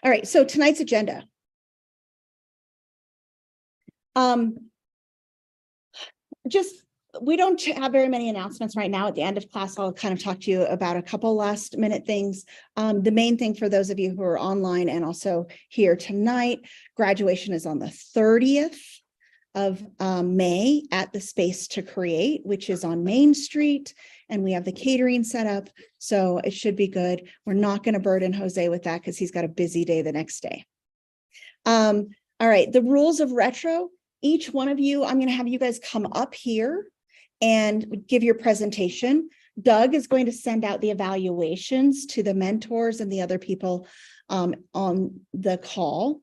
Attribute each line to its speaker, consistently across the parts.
Speaker 1: All right, so tonight's agenda. We don't have very many announcements right now. At the end of class, I'll kind of talk to you about a couple last minute things. The main thing for those of you who are online and also here tonight, graduation is on the 30th of May at the Space to Create, which is on Main Street. And we have the catering set up, so it should be good. We're not going to burden Jose with that because he's got a busy day the next day. All right, the rules of retro. Each one of you, I'm going to have you guys come up here and give your presentation. Doug is going to send out the evaluations to the mentors and the other people on the call.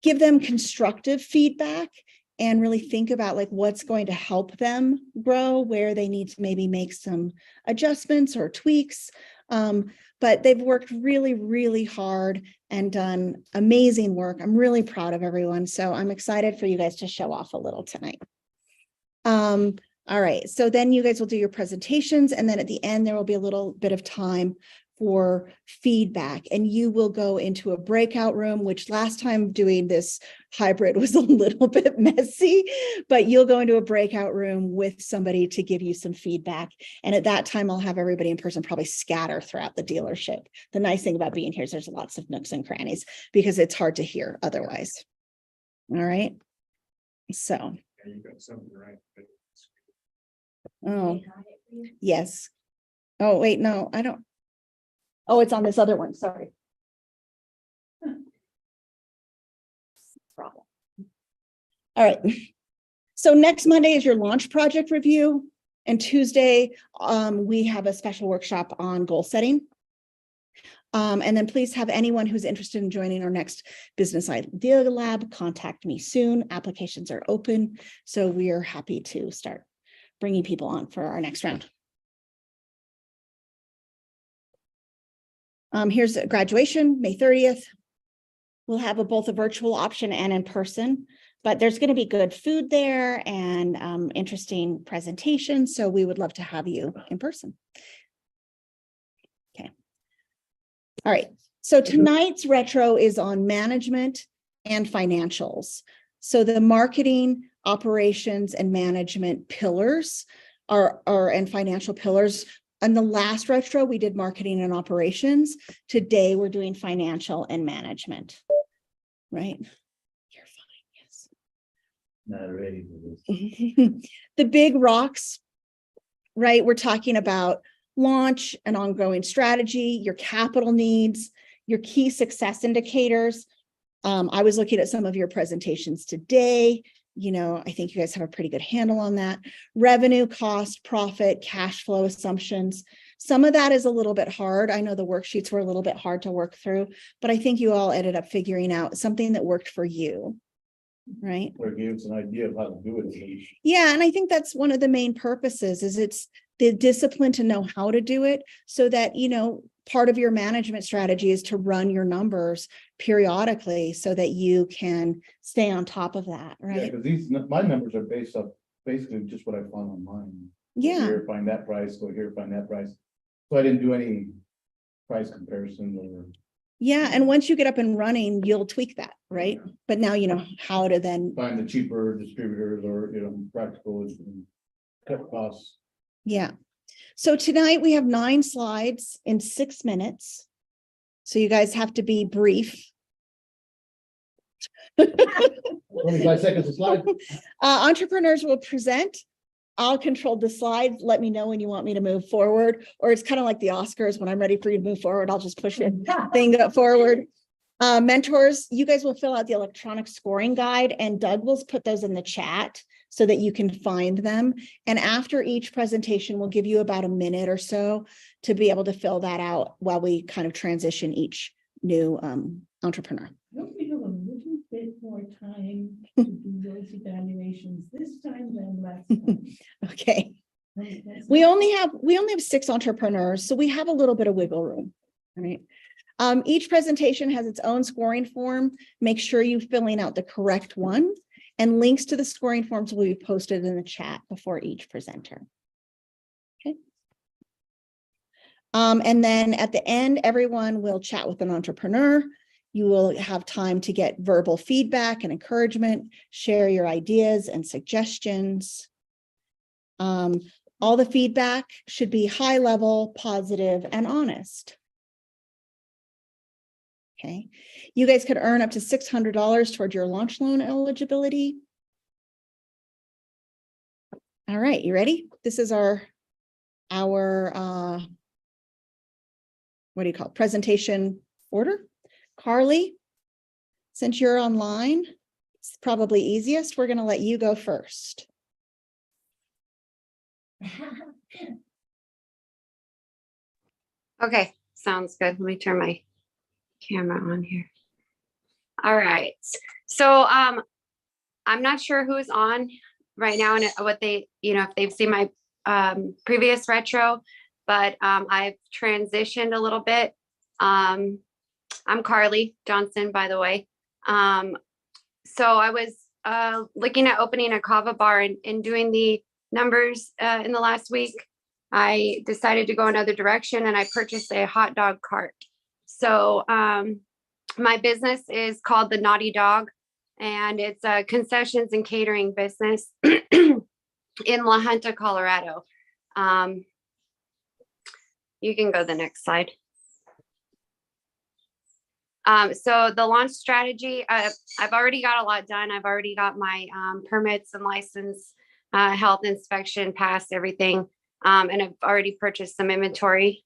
Speaker 1: Give them constructive feedback and really think about like what's going to help them grow, where they need to maybe make some adjustments or tweaks. But they've worked really, really hard and done amazing work. I'm really proud of everyone. So I'm excited for you guys to show off a little tonight. All right, so then you guys will do your presentations, and then at the end, there will be a little bit of time for feedback, and you will go into a breakout room, which last time doing this hybrid was a little bit messy, but you'll go into a breakout room with somebody to give you some feedback. And at that time, I'll have everybody in person probably scatter throughout the dealership. The nice thing about being here is there's lots of nooks and crannies because it's hard to hear otherwise. All right. So.
Speaker 2: You got something right.
Speaker 1: Oh, yes. Oh, wait, no, I don't. Oh, it's on this other one. Sorry. Problem. All right. So next Monday is your launch project review. And Tuesday, we have a special workshop on goal setting. And then please have anyone who's interested in joining our next business idea lab contact me soon. Applications are open. So we are happy to start bringing people on for our next round. Here's graduation, May 30th. We'll have both a virtual option and in person, but there's going to be good food there and interesting presentations. So we would love to have you in person. Okay. All right. So tonight's retro is on management and financials. So the marketing, operations, and management pillars and financial pillars. On the last retro, we did marketing and operations. Today, we're doing financial and management. Right? You're fine, yes.
Speaker 2: Not ready for this.
Speaker 1: The big rocks, right? We're talking about launch and ongoing strategy, your capital needs, your key success indicators. I was looking at some of your presentations today. I think you guys have a pretty good handle on that. Revenue, cost, profit, cash flow assumptions. Some of that is a little bit hard. I know the worksheets were a little bit hard to work through, but I think you all ended up figuring out something that worked for you, right?
Speaker 2: Or gives an idea of how to do it.
Speaker 1: Yeah, and I think that's one of the main purposes is it's the discipline to know how to do it so that, part of your management strategy is to run your numbers periodically so that you can stay on top of that, right?
Speaker 2: Yeah, because my numbers are based off basically just what I found online.
Speaker 1: Yeah.
Speaker 2: Go here, find that price, go here, find that price. So I didn't do any price comparison or.
Speaker 1: Yeah, and once you get up and running, you'll tweak that, right? Yeah. But now you know how to then
Speaker 2: find the cheaper distributors or, practical and cut costs.
Speaker 1: Yeah. So tonight we have 9 slides in 6 minutes. So you guys have to be brief.
Speaker 2: 25 seconds a slide.
Speaker 1: Entrepreneurs will present. I'll control the slides. Let me know when you want me to move forward. Or it's kind of like the Oscars. When I'm ready for you to move forward, I'll just push it thing forward. Mentors, you guys will fill out the electronic scoring guide and Doug will put those in the chat so that you can find them. And after each presentation, we'll give you about a minute or so to be able to fill that out while we kind of transition each new entrepreneur.
Speaker 3: Don't we have a little bit more time to do those evaluations this time than last time?
Speaker 1: Okay. We only have 6 entrepreneurs, so we have a little bit of wiggle room, right? Each presentation has its own scoring form. Make sure you're filling out the correct one, and links to the scoring forms will be posted in the chat before each presenter. Okay. And then at the end, everyone will chat with an entrepreneur. You will have time to get verbal feedback and encouragement, share your ideas and suggestions. All the feedback should be high level, positive, and honest. Okay, you guys could earn up to $600 toward your launch loan eligibility. All right, you ready? This is our what do you call it? Presentation order. Carly, since you're online, it's probably easiest. We're going to let you go first.
Speaker 4: Okay, sounds good. Let me turn my camera on here. All right. So I'm not sure who's on right now and what they, if they've seen my previous retro, but I've transitioned a little bit. I'm Carly Johnson, by the way. So I was looking at opening a kava bar and doing the numbers in the last week. I decided to go another direction and I purchased a hot dog cart. So my business is called The Naughty Dog, and it's a concessions and catering business in La Junta, Colorado. You can go to the next slide. So the launch strategy, I've already got a lot done. I've already got my permits and license, health inspection, passed everything. And I've already purchased some inventory.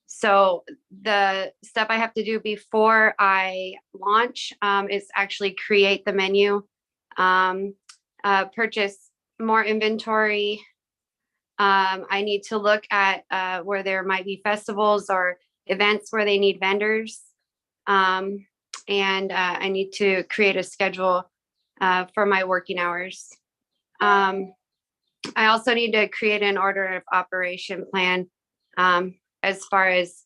Speaker 4: So the step I have to do before I launch is actually create the menu, purchase more inventory. I need to look at where there might be festivals or events where they need vendors. And I need to create a schedule for my working hours. I also need to create an order of operation plan as far as,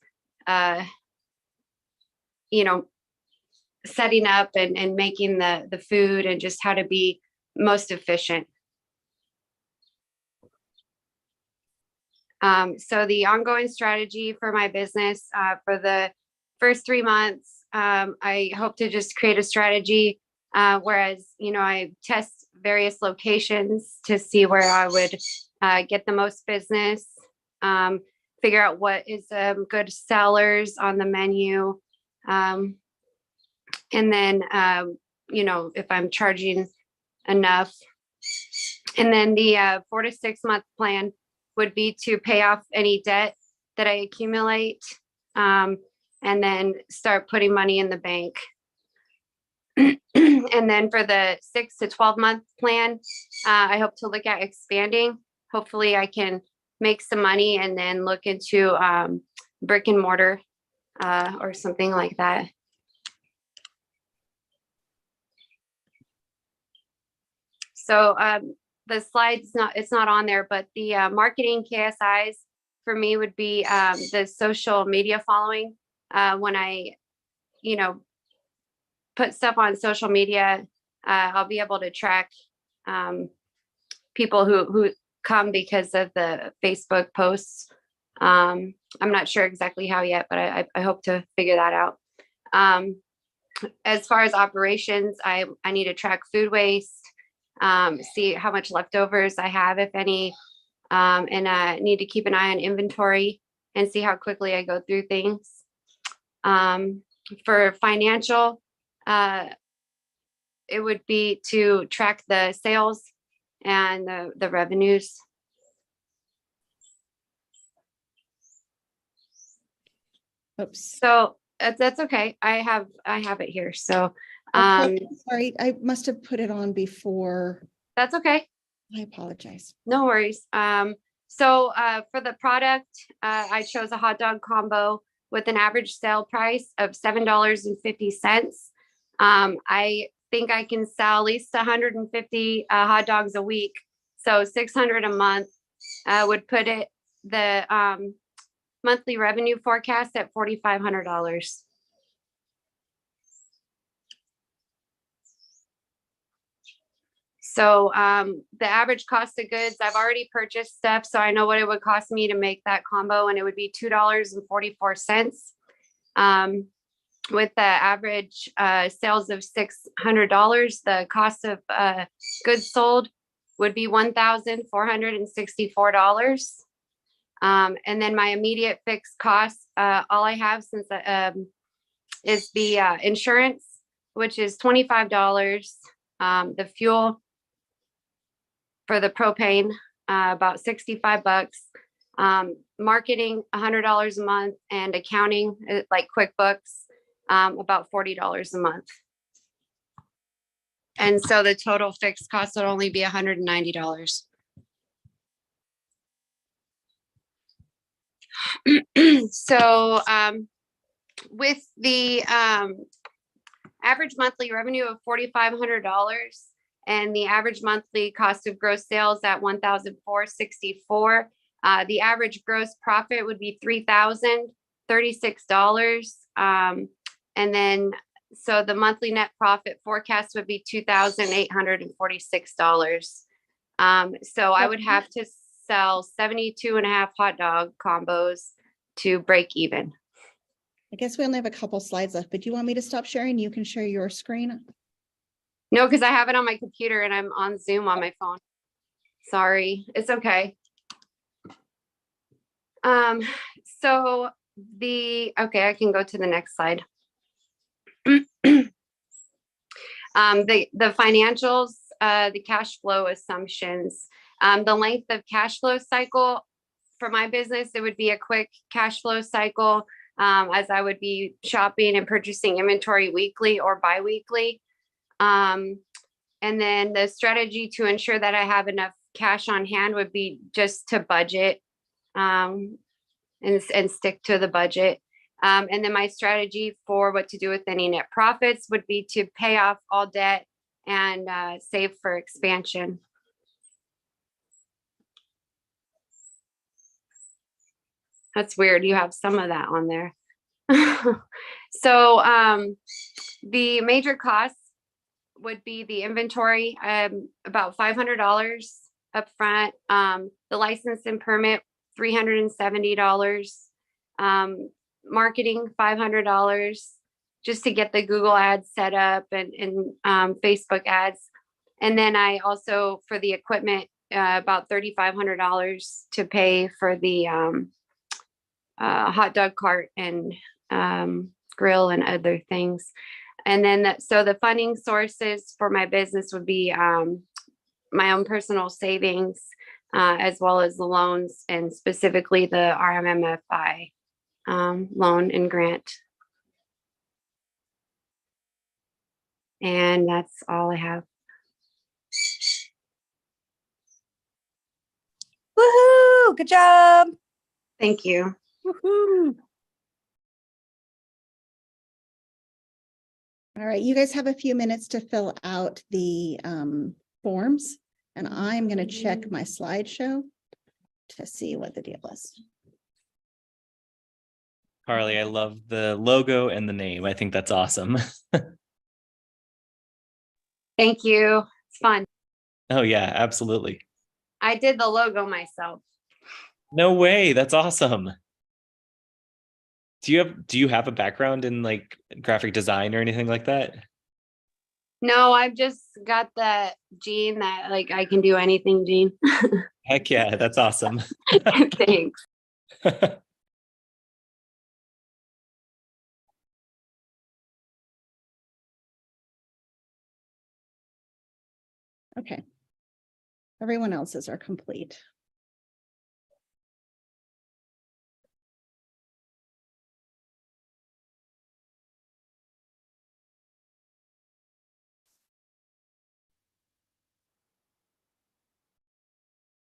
Speaker 4: setting up and making the food and just how to be most efficient. So the ongoing strategy for my business for the first 3 months, I hope to just create a strategy, whereas, I test various locations to see where I would get the most business, figure out what is good sellers on the menu. And then, if I'm charging enough. And then the 4 to 6 month plan would be to pay off any debt that I accumulate, and then start putting money in the bank. And then for the 6 to 12 month plan, I hope to look at expanding. Hopefully I can make some money and then look into brick and mortar or something like that. So the slide's it's not on there, but the marketing KSIs for me would be the social media following. When I, put stuff on social media, I'll be able to track people who come because of the Facebook posts. I'm not sure exactly how yet, but I hope to figure that out. As far as operations, I need to track food waste, see how much leftovers I have, if any, and I need to keep an eye on inventory and see how quickly I go through things. For financial, it would be to track the sales and the revenues.
Speaker 1: Oops.
Speaker 4: So that's okay. I have it here. So
Speaker 1: sorry, I must have put it on before.
Speaker 4: That's okay.
Speaker 1: I apologize.
Speaker 4: No worries. So for the product, I chose a hot dog combo with an average sale price of $7.50. I think I can sell at least 150 hot dogs a week. So 600 a month would put it the monthly revenue forecast at $4,500. So the average cost of goods, I've already purchased stuff, so I know what it would cost me to make that combo, and it would be $2.44. With the average sales of $600, the cost of goods sold would be $1,464. And then my immediate fixed costs, all I have since is the insurance, which is $25. The fuel for the propane, about $65. Marketing, $100 a month, and accounting, like QuickBooks, about $40 a month. And so the total fixed cost would only be $190. So with the average monthly revenue of $4,500 and the average monthly cost of gross sales at $1,464, the average gross profit would be $3,036. And then, so the monthly net profit forecast would be $2,846. So I would have to sell 72 and a half hot dog combos to break even.
Speaker 1: I guess we only have a couple slides left, but do you want me to stop sharing? You can share your screen.
Speaker 4: No, because I have it on my computer and I'm on Zoom on my phone. Sorry, it's okay. So okay, I can go to the next slide. The financials, the cash flow assumptions, the length of cash flow cycle for my business, it would be a quick cash flow cycle, as I would be shopping and purchasing inventory weekly or bi-weekly. And then the strategy to ensure that I have enough cash on hand would be just to budget, and stick to the budget. And then my strategy for what to do with any net profits would be to pay off all debt and save for expansion. That's weird. You have some of that on there. So the major costs would be the inventory, about $500 up front. The license and permit, $370. Marketing, $500 just to get the Google ads set up and Facebook ads. And then I also, for the equipment, about $3,500 to pay for the hot dog cart and grill and other things. And then so the funding sources for my business would be my own personal savings, as well as the loans, and specifically the RMMFI loan and grant. And that's all I have.
Speaker 5: Woohoo! Good job.
Speaker 4: Thank you.
Speaker 5: Woohoo!
Speaker 1: All right, you guys have a few minutes to fill out the forms, and I'm going to check my slideshow to see what the deal is.
Speaker 6: Carly, I love the logo and the name. I think that's awesome.
Speaker 4: Thank you. It's fun.
Speaker 6: Oh yeah, absolutely.
Speaker 4: I did the logo myself.
Speaker 6: No way. That's awesome. Do you have a background in like graphic design or anything like that?
Speaker 4: No, I've just got that gene that like I can do anything gene.
Speaker 6: Heck yeah, that's awesome.
Speaker 4: Thanks.
Speaker 1: Okay. Everyone else's are complete.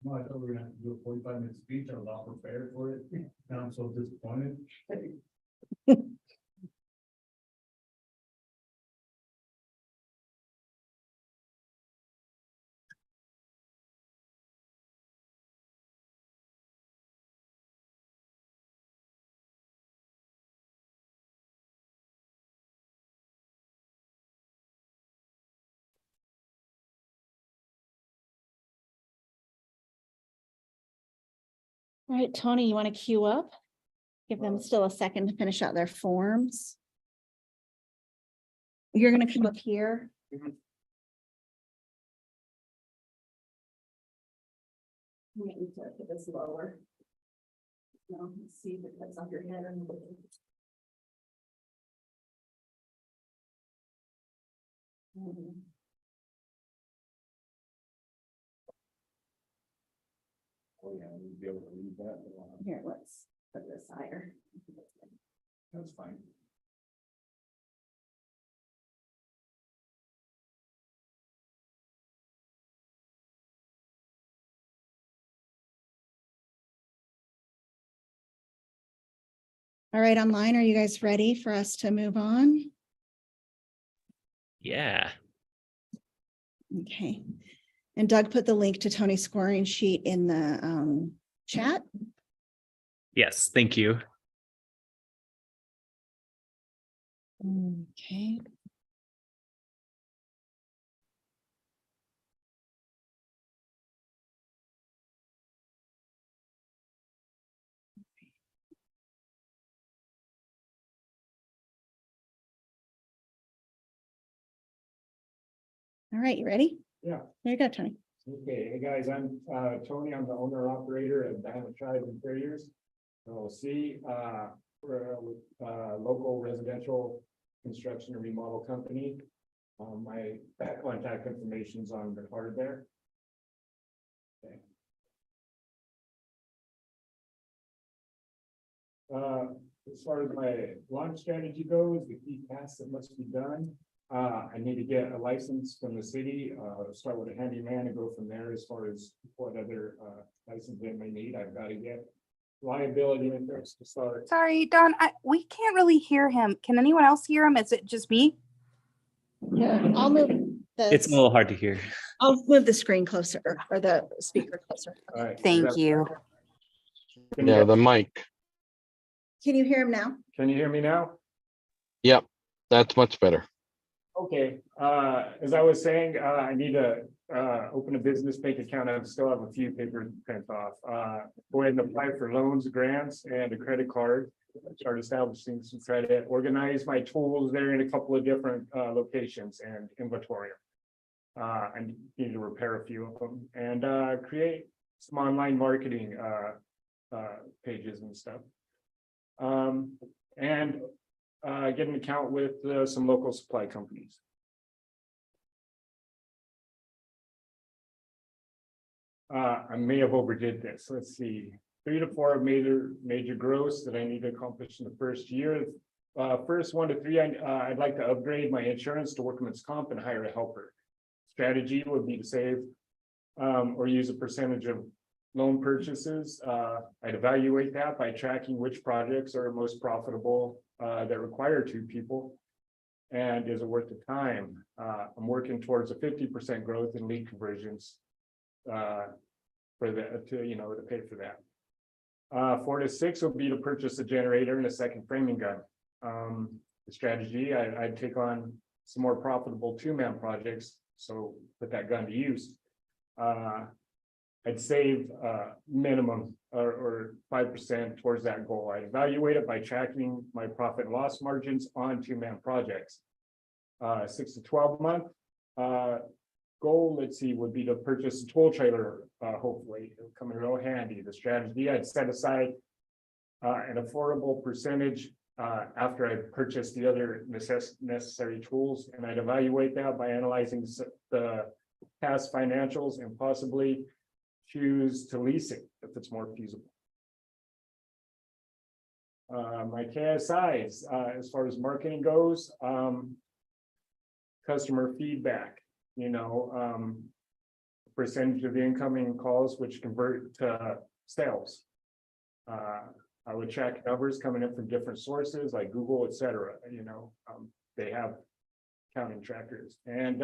Speaker 2: No, I thought we were gonna have to do a 45-minute speech. I was all prepared for it. Now I'm so disappointed.
Speaker 1: All right, Tony, you want to queue up? Give them still a second to finish out their forms. You're gonna come up here.
Speaker 3: Maybe to put this lower. No, let's see if it cuts off your head.
Speaker 2: Oh, yeah, we'd be able to read that.
Speaker 3: Here, let's put this higher.
Speaker 2: That's fine.
Speaker 1: All right, online, are you guys ready for us to move on?
Speaker 6: Yeah.
Speaker 1: Okay. And Doug put the link to Tony's scoring sheet in the chat.
Speaker 6: Yes. Thank you.
Speaker 1: Okay. All right, you ready?
Speaker 2: Yeah.
Speaker 1: There you go, Tony.
Speaker 2: Okay, hey guys, I'm Tony. I'm the owner operator of Diamond Tribe Interiors. LLC. We're a local residential construction and remodel company. My contact information is on the card there. Okay. As far as my launch strategy goes, the key tasks that must be done. I need to get a license from the city, start with a handyman and go from there as far as what other license they may need. I've got to get liability insurance to start.
Speaker 5: Sorry, Don, we can't really hear him. Can anyone else hear him? Is it just me?
Speaker 1: Yeah, I'll move
Speaker 6: It's a
Speaker 1: the,
Speaker 6: little hard to hear.
Speaker 1: I'll move the screen closer or the speaker closer.
Speaker 2: All right.
Speaker 5: Thank you.
Speaker 7: Yeah, the mic.
Speaker 1: Can you hear him now?
Speaker 2: Can you hear me now?
Speaker 7: Yep, that's much better.
Speaker 2: Okay, as I was saying, I need to open a business bank account. I still have a few paper prints off. Go ahead and apply for loans, grants, and a credit card. Start establishing some credit, organize my tools. They're in a couple of different locations and inventory. I need to repair a few of them and create some online marketing pages and stuff. And get an account with some local supply companies. I may have overdid this. Let's see, 3 to 4 major growths that I need to accomplish in the first year. First 1 to 3, I'd like to upgrade my insurance to workman's comp and hire a helper. Strategy would be to save or use a percentage of loan purchases. I'd evaluate that by tracking which projects are most profitable that require 2 people and is it worth the time. I'm working towards a 50% growth in lead conversions for the to pay for that. 4 to 6 would be to purchase a generator and a second framing gun. The strategy, I'd take on some more profitable 2-man projects, so put that gun to use. I'd save minimum or 5% towards that goal. I'd evaluate it by tracking my profit and loss margins on 2-man projects. 6 to 12 month goal, let's see, would be to purchase a tool trailer. Hopefully it'll come in real handy. The strategy, I'd set aside an affordable percentage after I purchased the other necessary tools, and I'd evaluate that by analyzing the past financials and possibly choose to lease it if it's more feasible. My KSIs, as far as marketing goes, customer feedback, percentage of the incoming calls which convert to sales. I would track numbers coming in from different sources like Google, etc. They have counting trackers, and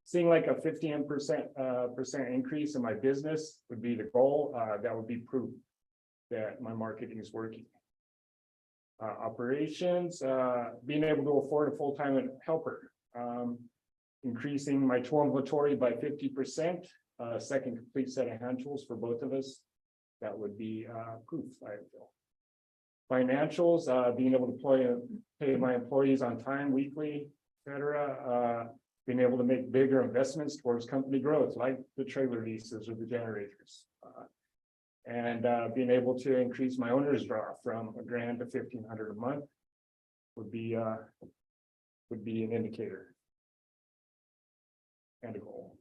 Speaker 2: seeing like a 15% increase in my business would be the goal. That would be proof that my marketing is working. Operations, being able to afford a full-time helper, increasing my tool inventory by 50%, second complete set of hand tools for both of us. that would be proof I feel. Financials, being able to pay my employees on time, weekly, etc. Being able to make bigger investments towards company growth, like the trailer leases or the generators. And being able to increase my owner's draw from $1,000 to $1,500 a month would be an indicator and a goal.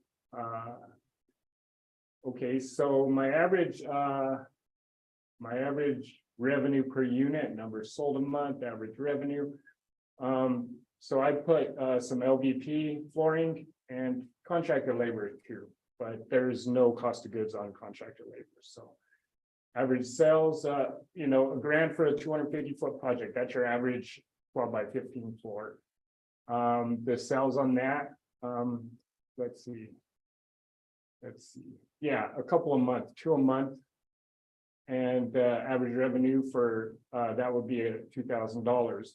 Speaker 2: Okay, so my average revenue per unit, number sold a month, average revenue. So I put some LVP flooring and contractor labor here, but there's no cost of goods on contractor labor. So average sales, $1,000 for a 250-foot project. That's your average 12 by 15 floor. The sales on that, let's see. Yeah, a couple a month, 2 a month. And average revenue for that would be $2,000.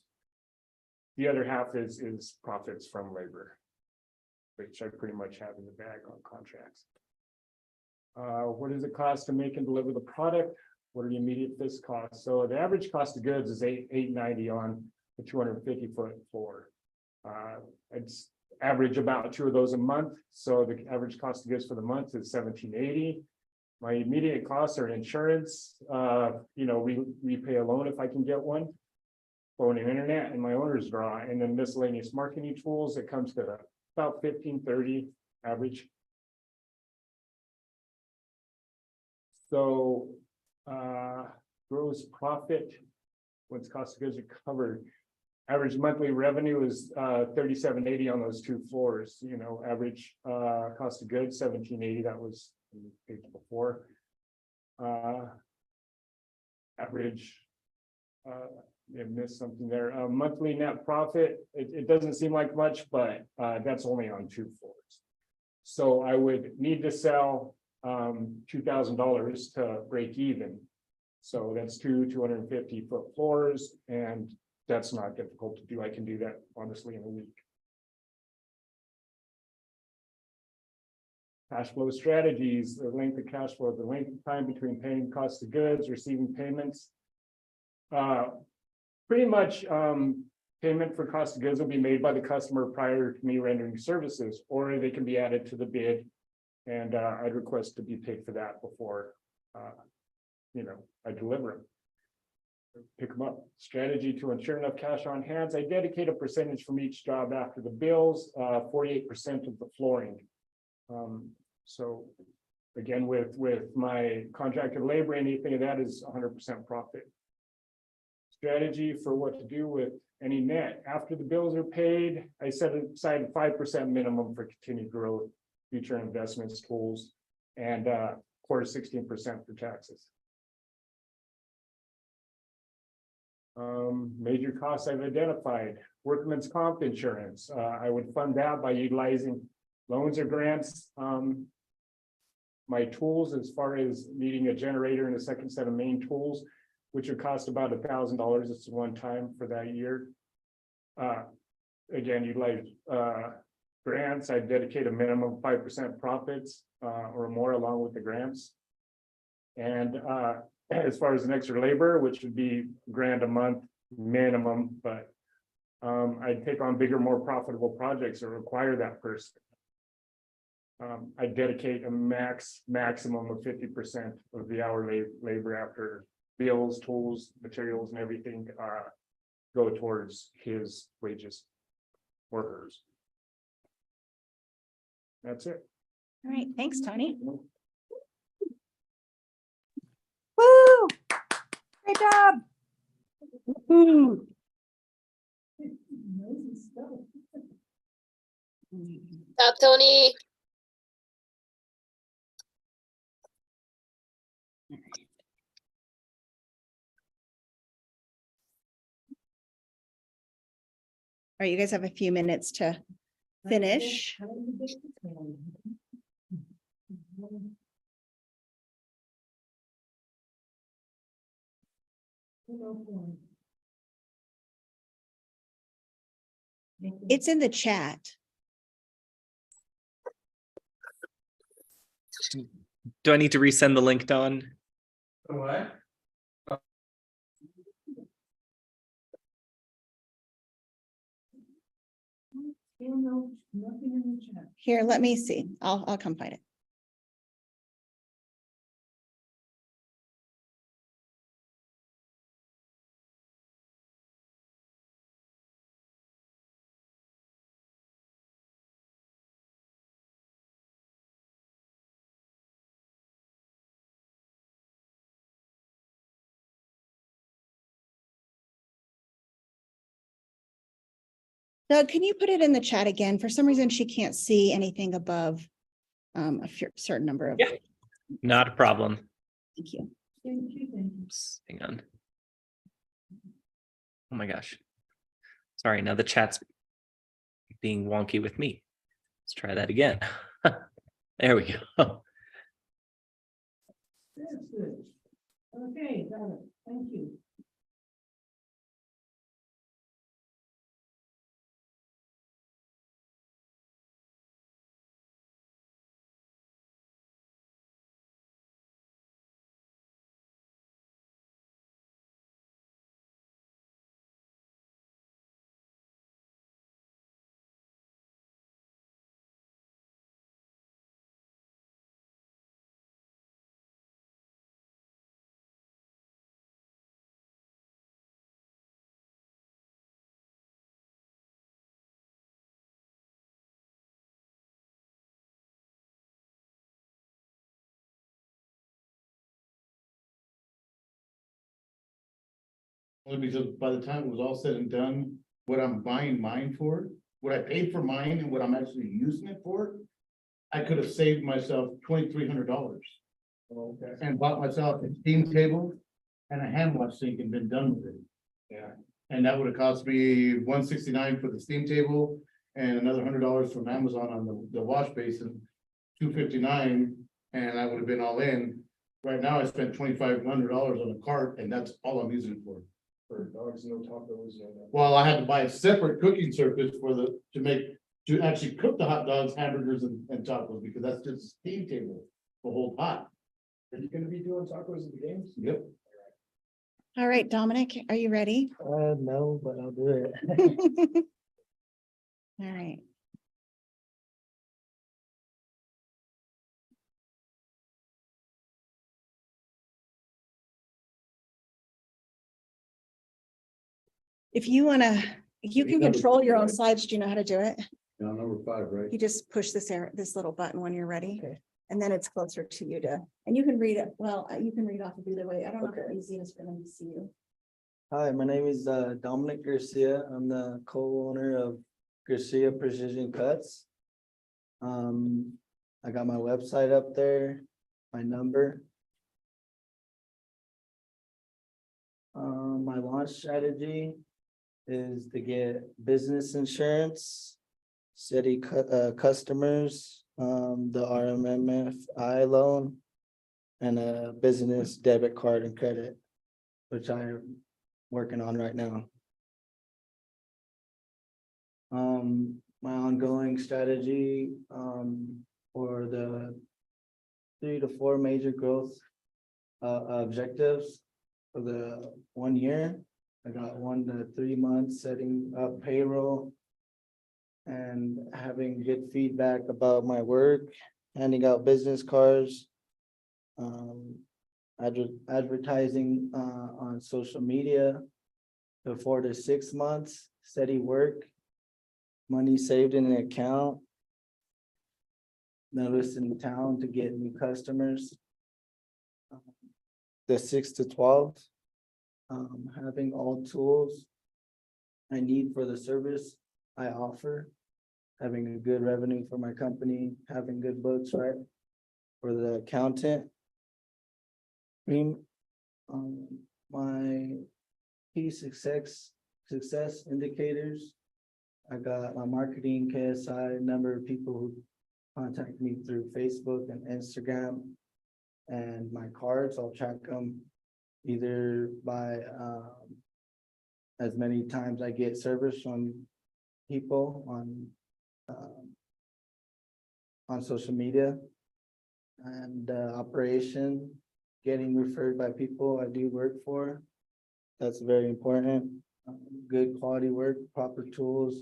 Speaker 2: The other half is profits from labor, which I pretty much have in the bag on contracts. What does it cost to make and deliver the product? What are the immediate fixed costs? So the average cost of goods is $890 on the 250-foot floor. It's average about 2 of those a month. So the average cost of goods for the month is $1,780. My immediate costs are insurance. We pay a loan if I can get one, phone and internet, and my owner's draw, and then miscellaneous marketing tools. It comes to about $1,530 average. So gross profit, once cost of goods are covered, average monthly revenue is $3,780 on those 2 floors. Average cost of goods $1,780. That was the page before. Average. I missed something there. Monthly net profit. It doesn't seem like much, but that's only on 2 floors. So I would need to sell $2,000 to break even. So that's 250-foot floors, and that's not difficult to do. I can do that honestly in a week. Cash flow strategies, the length of cash flow, the length of time between paying cost of goods, receiving payments. Pretty much payment for cost of goods will be made by the customer prior to me rendering services, or they can be added to the bid, and I'd request to be paid for that before I deliver them. Pick them up. Strategy to ensure enough cash on hands. I dedicate a percentage from each job after the bills, 48% of the flooring. So again, with my contracted labor, anything of that is 100% profit. Strategy for what to do with any net after the bills are paid. I set aside 5% minimum for continued growth, future investments, tools, and of course 16% for taxes. Major costs I've identified: workman's comp insurance. I would fund that by utilizing loans or grants. My tools, as far as needing a generator and a second set of main tools, which would cost about $1,000. It's one time for that year. Again, utilize grants. I dedicate a minimum of 5% profits or more along with the grants. And as far as an extra labor, which would be $1,000 a month minimum, but I'd take on bigger, more profitable projects that require that person. I dedicate a maximum of 50% of the hourly labor after bills, tools, materials, and everything go towards his wages or hers. That's it.
Speaker 1: All right, thanks, Tony.
Speaker 5: Woo! Great job.
Speaker 3: Nosy stuff.
Speaker 8: Stop, Tony.
Speaker 1: All right, you guys have a few minutes to finish.
Speaker 3: How do you get this one?
Speaker 1: It's in the chat.
Speaker 6: Do I need to resend the link, Dawn?
Speaker 2: What?
Speaker 3: Still no, nothing in the chat.
Speaker 1: Here, let me see. I'll come find it. Doug, can you put it in the chat again? For some reason, she can't see anything above certain number of.
Speaker 6: Yeah. Not a problem.
Speaker 1: Thank you.
Speaker 3: Thank you, thank you.
Speaker 6: Hang on. Oh my gosh. Sorry, now the chat's being wonky with me. Let's try that again. There we go.
Speaker 3: That's good. Okay, got it. Thank you.
Speaker 8: Only because by the time it was all said and done, what I'm buying mine for, what I paid for mine and what I'm actually using it for, I could have saved myself $2,300
Speaker 2: Okay.
Speaker 8: and bought myself a steam table and a hand wash sink and been done with it.
Speaker 2: Yeah.
Speaker 8: And that would have cost me $169 for the steam table and another $100 from Amazon on the wash basin, $259, and I would have been all in. Right now, I spent $2,500 on a cart, and that's all I'm using it for.
Speaker 2: For dogs, no tacos.
Speaker 8: Well, I had to buy a separate cooking surface to actually cook the hot dogs, hamburgers and tacos, because that's just a steam table, the whole pot.
Speaker 2: Are you gonna be doing tacos at the games?
Speaker 8: Yep.
Speaker 1: All right, Dominic, are you ready?
Speaker 9: No, but I'll do it.
Speaker 1: All right. If you wanna, you can control your own slides. Do you know how to do it?
Speaker 8: Now, number 5, right?
Speaker 1: You just push this little button when you're ready.
Speaker 9: Okay.
Speaker 1: And then it's closer to you and you can read it. Well, you can read off of either way. I don't know
Speaker 9: Okay.
Speaker 1: how easy it is for them to see you.
Speaker 9: Hi, my name is Dominic Garcia. I'm the co-owner of Garcia Precision Cuts. I got my website up there, my number. My launch strategy is to get business insurance, steady customers, the RMMFI loan, and a business debit card and credit, which I'm working on right now. My ongoing strategy, for the 3 to 4 major growth objectives for the 1 year. I got 1 to 3 months setting up payroll and having good feedback about my work, handing out business cards, advertising on social media for 4 to 6 months, steady work, money saved in an account, notice in town to get new customers. The 6 to 12, having all tools I need for the service I offer, having a good revenue for my company, having good books, right, for the accountant. My key success indicators. I got my marketing KSI, number of people who contact me through Facebook and Instagram, and my cards. I'll track them either by as many times I get service from people on social media, and operation, getting referred by people I do work for. That's very important. Good quality work, proper tools,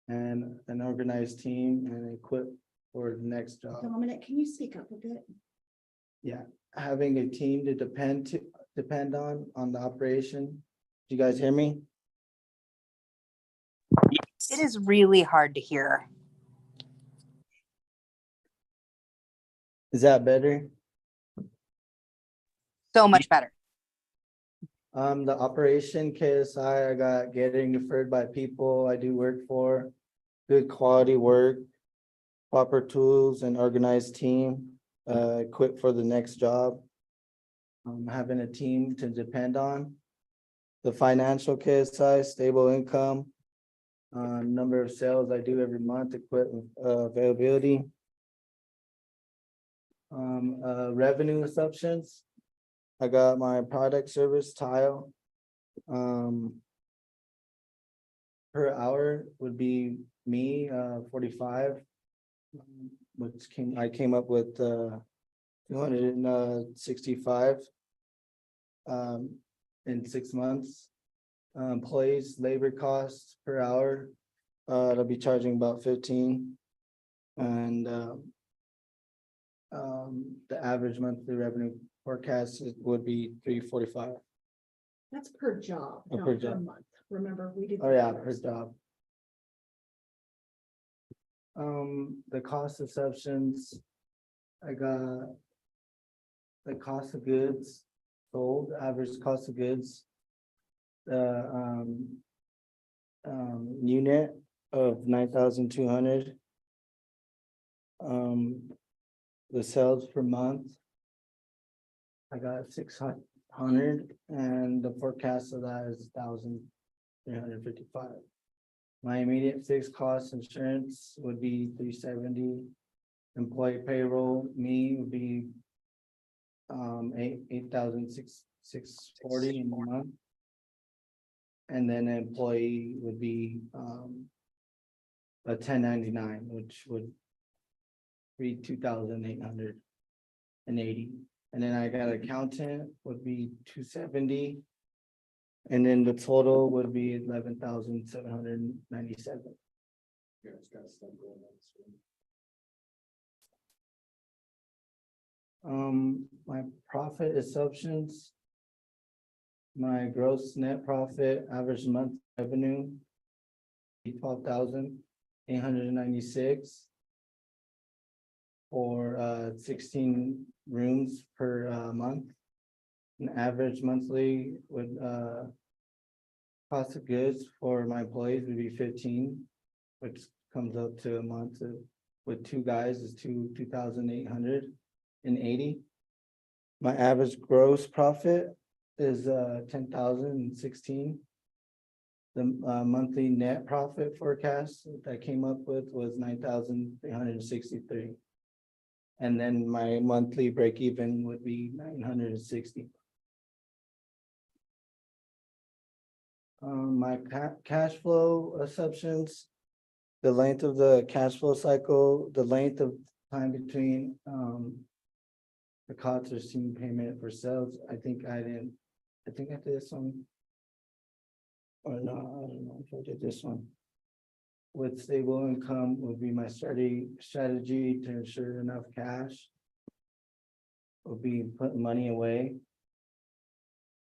Speaker 9: and an organized team and equipped for the next job.
Speaker 1: Dominic, can you speak up a bit?
Speaker 9: Yeah, having a team to depend on the operation. Do you guys hear me?
Speaker 5: It is really hard to hear.
Speaker 9: Is that better?
Speaker 5: So much better.
Speaker 9: The operation KSI, I got getting referred by people I do work for, good quality work, proper tools and organized team, equipped for the next job. Having a team to depend on. The financial KSI, stable income. Number of sales I do every month, equipment availability. Revenue assumptions. I got my product service tile. Per hour would be me, 45. Which I came up with 265. In 6 months. Employees, labor costs per hour, they'll be charging about 15. And the average monthly revenue forecast would be 345.
Speaker 1: That's per job,
Speaker 9: Oh,
Speaker 1: not
Speaker 9: per
Speaker 1: per
Speaker 9: job.
Speaker 1: month. Remember, we did.
Speaker 9: Oh, yeah, per job. The cost assumptions. I got the cost of goods sold, average cost of goods. Unit of 9,200. The sales per month. I got 600 and the forecast of that is 1,355. My immediate fixed cost insurance would be 370. Employee payroll, me would be 8,640 in a month. And then an employee would be a 1099, which would be 2,880. And then I got accountant would be 270. And then the total would be 11,797.
Speaker 2: Yeah, it's got stuff going on.
Speaker 9: My profit assumptions. My gross net profit, average month revenue. 12,896. For 16 rooms per month. An average monthly would cost of goods for my employees would be 15, which comes up to a month with 2 guys is 2,880. My average gross profit is 10,016. The monthly net profit forecast that I came up with was 9,363. And then my monthly break even would be 960. My cash flow assumptions. The length of the cash flow cycle, the length of time between the cost or team payment for sales. I think I did this one. Or no, I don't know if I did this one. With stable income would be my strategy to ensure enough cash. Will be putting money away.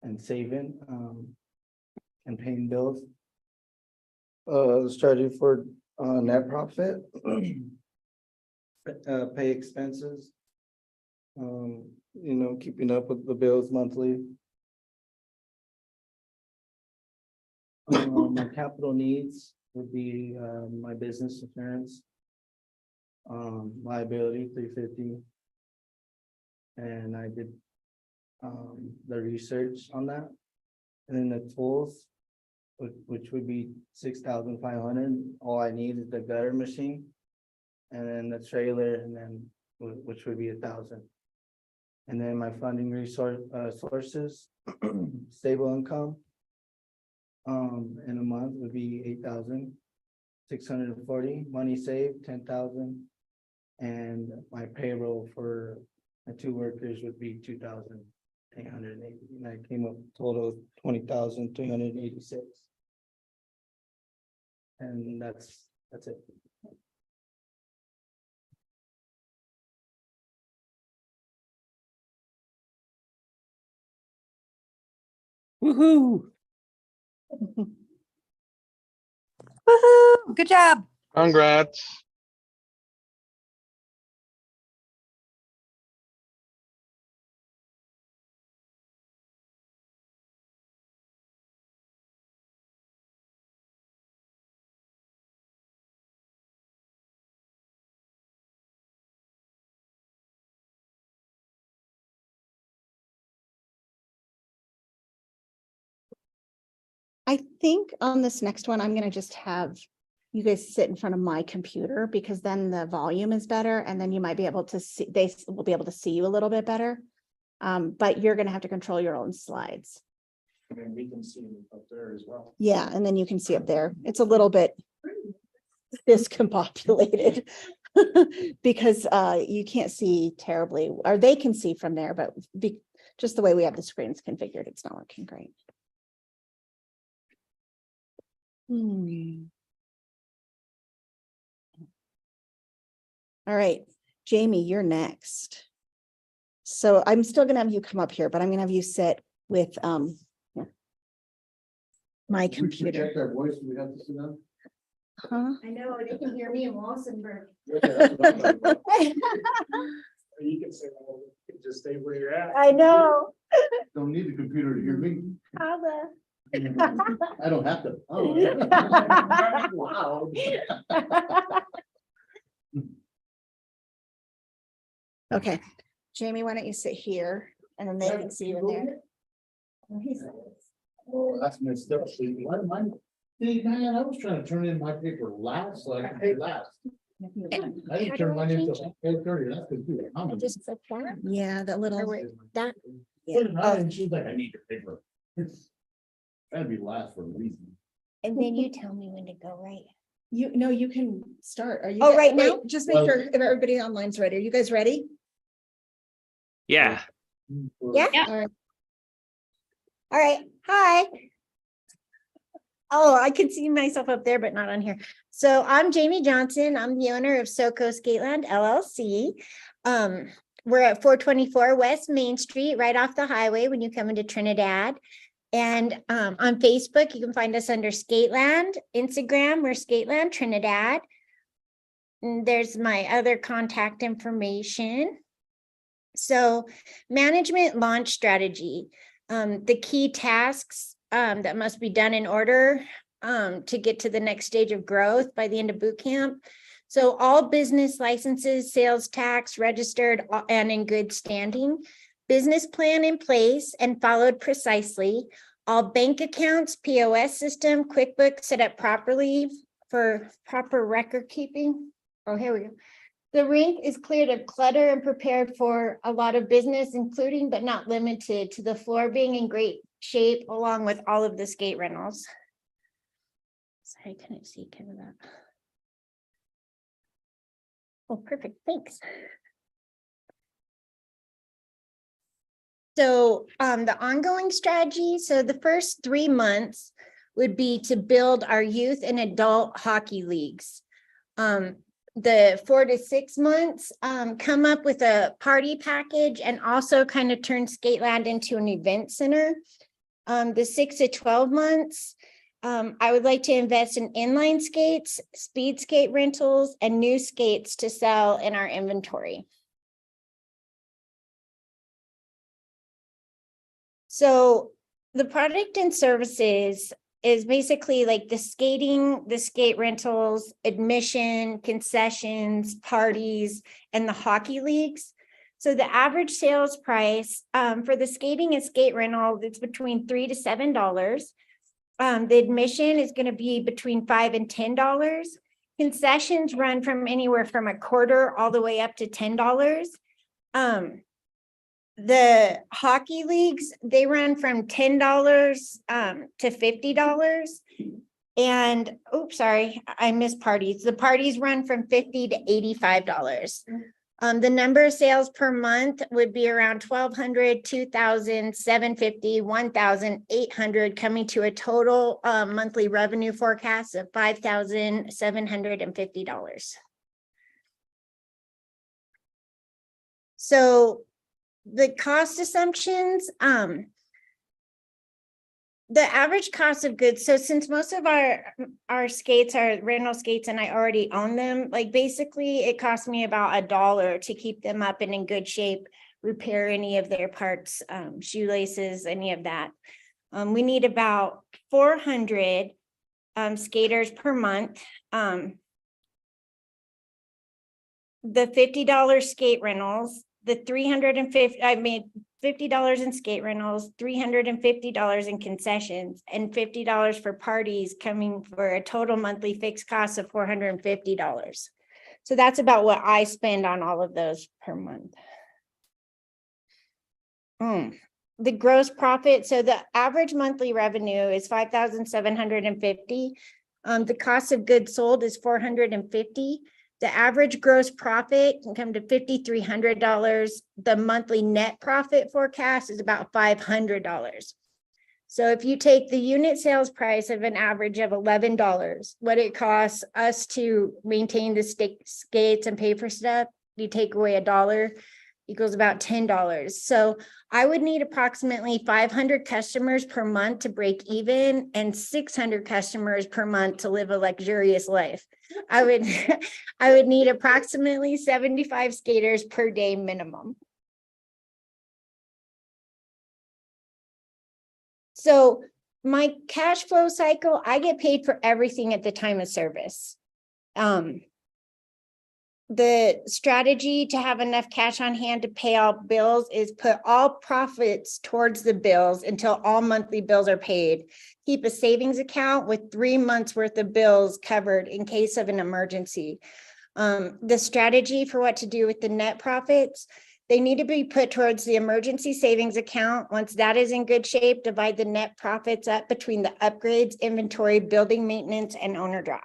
Speaker 9: And saving and paying bills. Strategy for net profit. Pay expenses. Keeping up with the bills monthly. My capital needs would be my business insurance. Liability 350. And I did the research on that. And then the tools, which would be 6,500. All I need is the gutter machine. And then the trailer, and then which would be 1,000. And then my funding sources, stable income. In a month would be 8,640. Money saved 10,000. And my payroll for My 2 workers would be 2,880, and I came up total of 20,386. And that's it.
Speaker 6: Woohoo!
Speaker 5: Woohoo! Good job.
Speaker 7: Congrats.
Speaker 1: I think on this next one, I'm gonna just have you guys sit in front of my computer because then the volume is better and then you might be able to see, will be able to see you a little bit better. But you're gonna have to control your own slides.
Speaker 2: And then we can see them up there as well.
Speaker 1: Yeah, and then you can see up there. It's a little bit discombobulated because you can't see terribly, or they can see from there, but just the way we have the screens configured, it's not working great. All right, Jamie, you're next. So I'm still gonna have you come up here, but I'm gonna have you sit with my computer.
Speaker 8: Project our voice, we have to sit down.
Speaker 1: Huh?
Speaker 3: I know, they can hear me in Walsenburg.
Speaker 2: You can say, well, you can just stay where you're at.
Speaker 1: I know.
Speaker 8: Don't need the computer to hear me.
Speaker 1: Holla.
Speaker 8: I don't have to. Oh. Wow.
Speaker 1: Okay, Jamie, why don't you sit here and then they can see you in there.
Speaker 8: Oh, that's messed up. See, why am I? See, man, I was trying to turn in my paper last, so I could pay last. I didn't turn mine in until 4:30. That's good.
Speaker 1: I just click that. Yeah, that little.
Speaker 8: That. And she's like, I need your paper. That'd be last for a reason.
Speaker 10: And then you tell me when to go, right?
Speaker 1: You can start. Are you?
Speaker 10: Oh, right now?
Speaker 1: wait, just make sure if everybody online's ready. Are you guys ready?
Speaker 6: Yeah.
Speaker 10: Yeah.
Speaker 1: All right.
Speaker 10: All right. Hi. Oh, I can see myself up there, but not on here. So I'm Jamie Johnson. I'm the owner of SoCo Skateland LLC. We're at 424 West Main Street, right off the highway when you come into Trinidad. And on Facebook, you can find us under Skateland. Instagram, we're Skateland Trinidad. And there's my other contact information. So management launch strategy, the key tasks that must be done in order to get to the next stage of growth by the end of boot camp. So all business licenses, sales tax registered and in good standing, business plan in place and followed precisely, all bank accounts, POS system, QuickBooks set up properly for proper record keeping. Oh, here we go. The rink is cleared of clutter and prepared for a lot of business, including but not limited to the floor being in great shape along with all of the skate rentals. Sorry, I couldn't see kind of that. Oh, perfect, thanks. So the ongoing strategy, so the first 3 months would be to build our youth and adult hockey leagues. The 4 to 6 months, come up with a party package and also kind of turn Skateland into an event center. The 6 to 12 months, I would like to invest in inline skates, speed skate rentals, and new skates to sell in our inventory. So the product and services is basically like the skating, the skate rentals, admission, concessions, parties, and the hockey leagues. So the average sales price for the skating and skate rental, it's between $3 to $7. The admission is going to be between $5 and $10. Concessions run from anywhere from a quarter all the way up to $10. The hockey leagues, they run from $10 to $50. And oops, sorry, I missed parties. The parties run from $50 to $85. The number of sales per month would be around 1,200, 2,000, 750, 1,800, coming to a total monthly revenue forecast of $5,750. So the cost assumptions, the average cost of goods. So since most of our skates are rental skates and I already own them, like basically it costs me about $1 to keep them up and in good shape, repair any of their parts, shoelaces, any of that. We need about 400 skaters per month. The $50 skate rentals, the $50 in skate rentals, $350 in concessions, and $50 for parties, coming for a total monthly fixed cost of $450. So that's about what I spend on all of those per month. The gross profit, so the average monthly revenue is $5,750. The cost of goods sold is $450. The average gross profit can come to $5,300. The monthly net profit forecast is about $500. So if you take the unit sales price of an average of $11, what it costs us to maintain the skates and pay for stuff, you take away $1, equals about $10. So I would need approximately 500 customers per month to break even and 600 customers per month to live a luxurious life. I would need approximately 75 skaters per day minimum. So my cash flow cycle, I get paid for everything at the time of service. The strategy to have enough cash on hand to pay all bills is put all profits towards the bills until all monthly bills are paid. Keep a savings account with 3 months worth of bills covered in case of an emergency. The strategy for what to do with the net profits, they need to be put towards the emergency savings account. Once that is in good shape, divide the net profits up between the upgrades, inventory, building maintenance, and owner draw.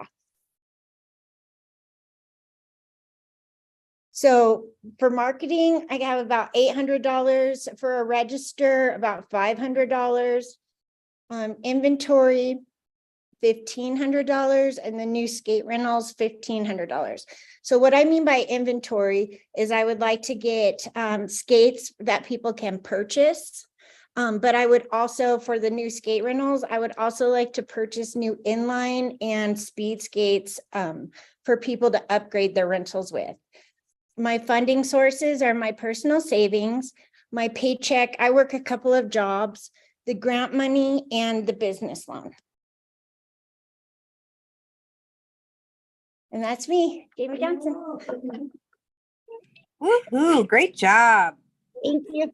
Speaker 10: So for marketing, I have about $800 for a register, about $500, inventory, $1,500, and the new skate rentals, $1,500. So what I mean by inventory is I would like to get skates that people can purchase. But I would also, for the new skate rentals, I would also like to purchase new inline and speed skates for people to upgrade their rentals with. My funding sources are my personal savings, my paycheck. I work a couple of jobs, the grant money, and the business loan. And that's me, Jamie Johnson.
Speaker 5: Woohoo, great job.
Speaker 10: Thank you.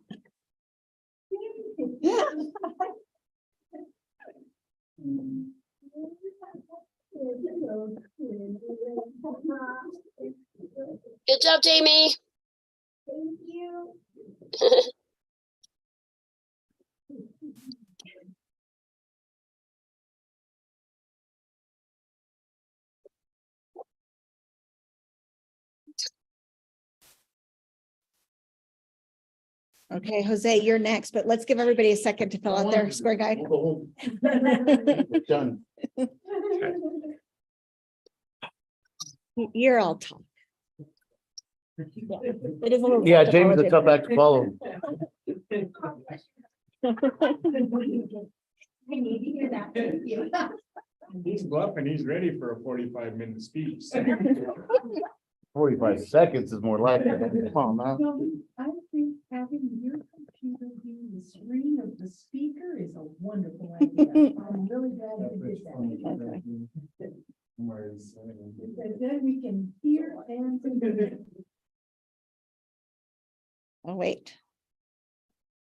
Speaker 11: Good job, Jamie.
Speaker 10: Thank you.
Speaker 1: Okay, Jose, you're next, but let's give everybody a second to fill out their score guide.
Speaker 8: Done.
Speaker 1: You're all talk. It is a little.
Speaker 8: Yeah,
Speaker 1: tough to
Speaker 8: James,
Speaker 1: follow
Speaker 8: a tough act to follow.
Speaker 3: I need to hear that. Thank you.
Speaker 2: He's bluffing, he's ready for a 45-minute speech.
Speaker 8: 45 seconds is more like it. Come on, man.
Speaker 3: So I think having your computer be the screen of the speaker is a wonderful idea. I'm really glad you did that. Because then we can hear and.
Speaker 1: Oh, wait,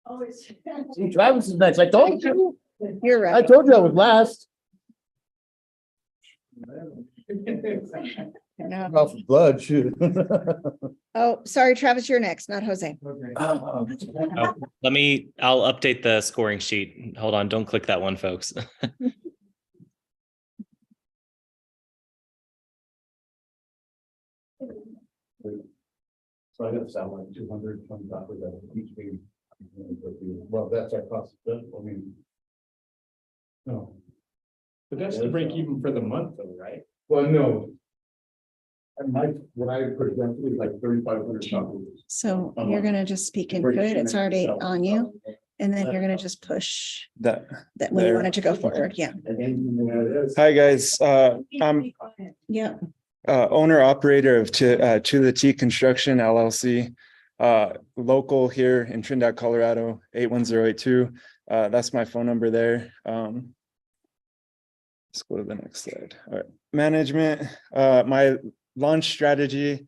Speaker 3: Oh, it's.
Speaker 8: See, Travis is next. I told you.
Speaker 1: you're
Speaker 8: I
Speaker 1: right.
Speaker 8: told you I was last.
Speaker 1: No.
Speaker 8: Off of blood, shoot.
Speaker 1: Oh, sorry, Travis, you're next, not Jose.
Speaker 6: Oh, I'll update the scoring sheet. Hold on, don't click that one, folks.
Speaker 8: So I gotta sound like 200 on top of that each meeting. Well, that's our cost, I mean. No,
Speaker 2: But that's the break even for the month though, right?
Speaker 8: well, no. And what I projected is like 3,500 copies.
Speaker 1: So you're gonna just speak into it. It's already on you. And then you're gonna just push
Speaker 12: That.
Speaker 1: that when you
Speaker 12: There.
Speaker 1: wanted to go forward. Yeah.
Speaker 12: Hi, guys. I'm
Speaker 1: Yeah.
Speaker 12: owner operator of To the T Construction LLC. Local here in Trinidad, Colorado, 81082. That's my phone number there. Let's go to the next slide. All right. Management, my launch strategy.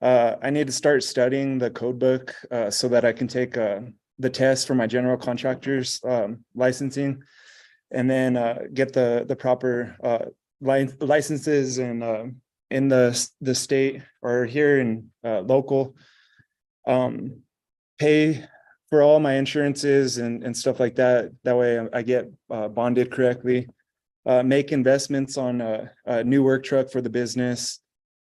Speaker 12: I need to start studying the code book so that I can take the test for my general contractors licensing, and then get the proper licenses and in the state or here in local. Pay for all my insurances and stuff like that. That way I get bonded correctly. Make investments on a new work truck for the business.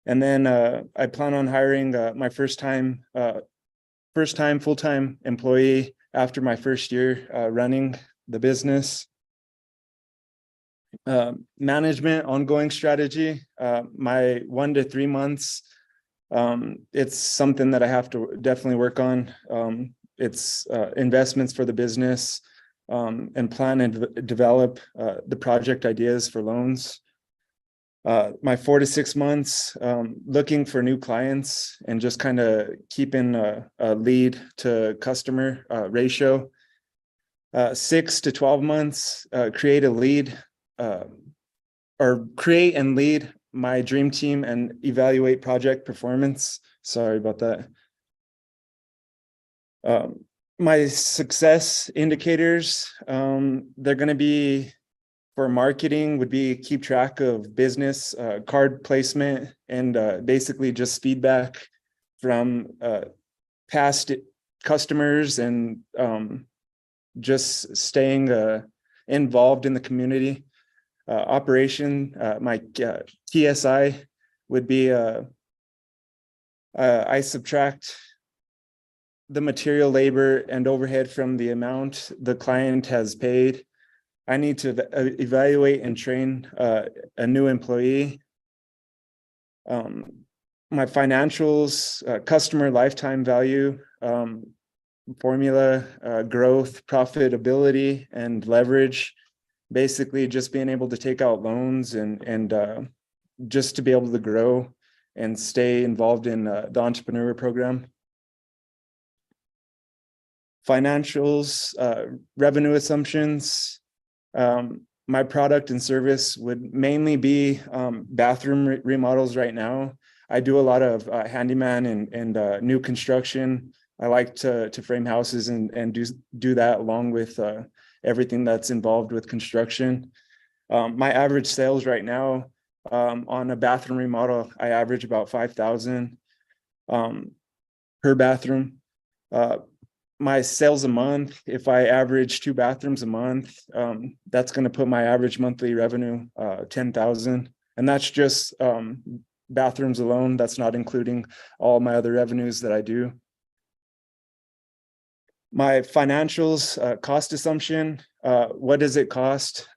Speaker 12: And then I plan on hiring my first time full-time employee after my first year running the business. Management ongoing strategy, my 1 to 3 months. It's something that I have to definitely work on. It's investments for the business, and plan and develop the project ideas for loans. My 4 to 6 months, looking for new clients and just kind of keeping a lead to customer ratio. 6 to 12 months, create a lead or create and lead my dream team and evaluate project performance. Sorry about that. My success indicators, they're going to be for marketing would be keep track of business card placement and basically just feedback from past customers and just staying involved in the community. Operation, my TSI would be I subtract the material, labor, and overhead from the amount the client has paid. I need to evaluate and train a new employee. My financials, customer lifetime value, formula, growth, profitability, and leverage. Basically, just being able to take out loans and just to be able to grow and stay involved in the entrepreneur program. Financials, revenue assumptions. My product and service would mainly be bathroom remodels right now. I do a lot of handyman and new construction. I like to frame houses and do that along with everything that's involved with construction. My average sales right now on a bathroom remodel, I average about 5,000 per bathroom. My sales a month, if I average 2 bathrooms a month, that's going to put my average monthly revenue 10,000, and that's just bathrooms alone. That's not including all my other revenues that I do. My financials, cost assumption, what does it cost?